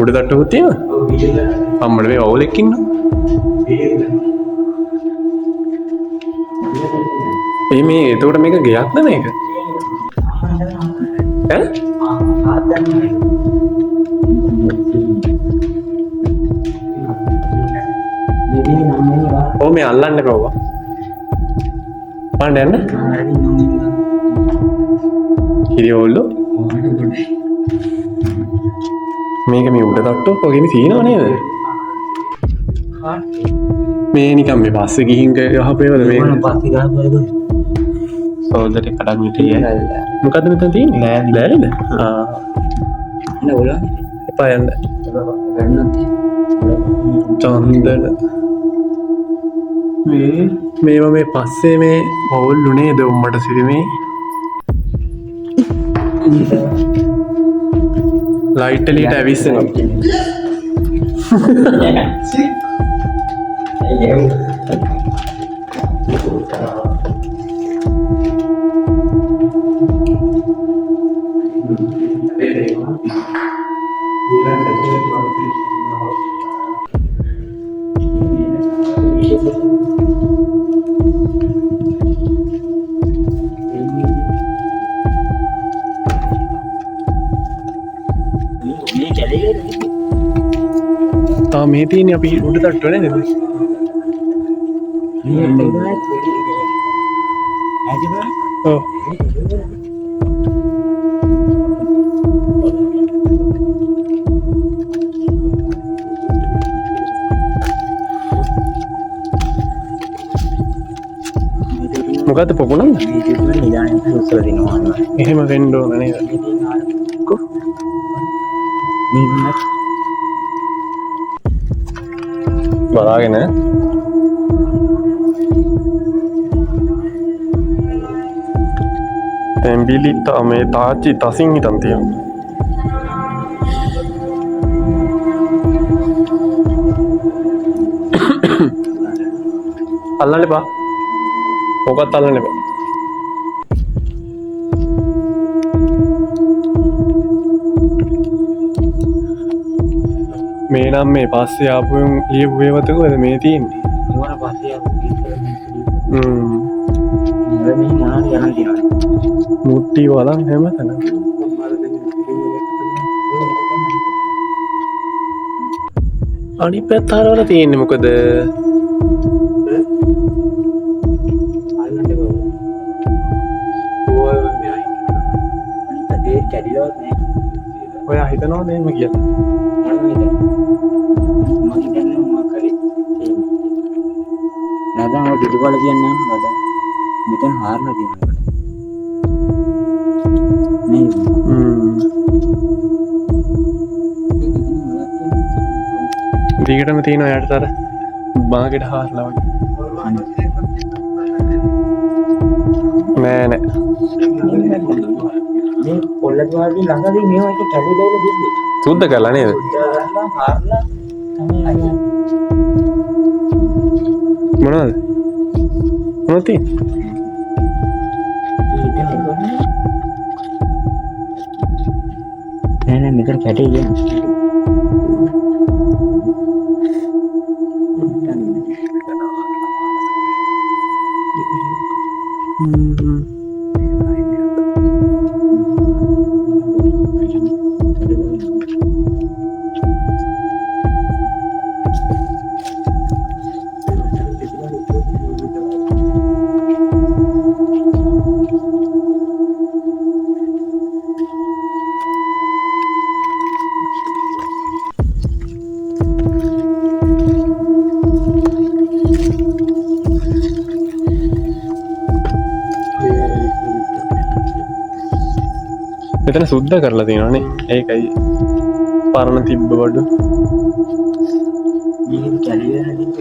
උඩ තට්ටුවකුත් තියෙනවා. අම්මඩ මේ වවුලෙක් ඉන්නවා. මේ එතකොට මේක ගෙයක්ද මේක? ඈ? මේ අල්ලන්න කවුවා? පාන්න යන්න? කිරියෝල්ලෝ? මේක මේ උඩ තට්ටුවක් වගේම තියෙනව නේද? මේ නිකන් මේ පස්සේ ගිහින් ගහපේවද මේක? පස්සේ ගහපේවද? සෝල්දරේ කඩක් මිටියේ. මොකද්ද මෙතන තියෙන්නේ? ලෑලිද? ඉන්න ඕලා. එපා යන්න. ගන්නත්. චන්දන. මේවා මේ පස්සේ මේ හෝල්ලු නේද උම්මට සිරිමේ? ලයිට් එලියට ඇවිස්සෙනවා. මේ තියෙන්නේ අපි උඩ තට්ටුව නේද? ඔව්. මොකද්ද පොකුණන්ද? එහෙම වෙන්න ඕන නේද? බලාගෙන තැම්බිලිත් මේ තාච්චි තසින් හිටන් තියෙනවා. අල්ලන්න එපා. මොකක්ද අල්ලන්න එපා. මේ නම් මේ පස්සේ ආපුවෙන් ලියපු වේවතකද මේ තියෙන්නේ? ඒවන පස්සේ ආපු මේ මොනවද යන දිනවා. මුට්ටි වලන් හැමතැන. අනිත් පැත්ත හරවල තියෙන්නේ මොකද? ඔයා හිතනවද එහෙම කියලා? නැදම පිටුපල කියන්නේ වද මෙතන හාරලා තියෙනවා නේ. දිගටම තියෙනවා යට තර බාගෙට හාරලා වගේ. නෑ නෑ මේ පොල්ලට වාගේ ළඟදී මේව එක කැලේ දාලා දෙන්නේ. සුද්ධ කරලා නේද? හාරලා තමයි මොනවද? මොනවද තියෙන්නේ? නෑ නෑ මෙතන කැටේ කියන්නේ. මෙතන සුද්ධ කරලා තියෙනවානේ. ඒකයි පරණ තිබ්බ බඩු. මේ කැලේ හැදිච්ච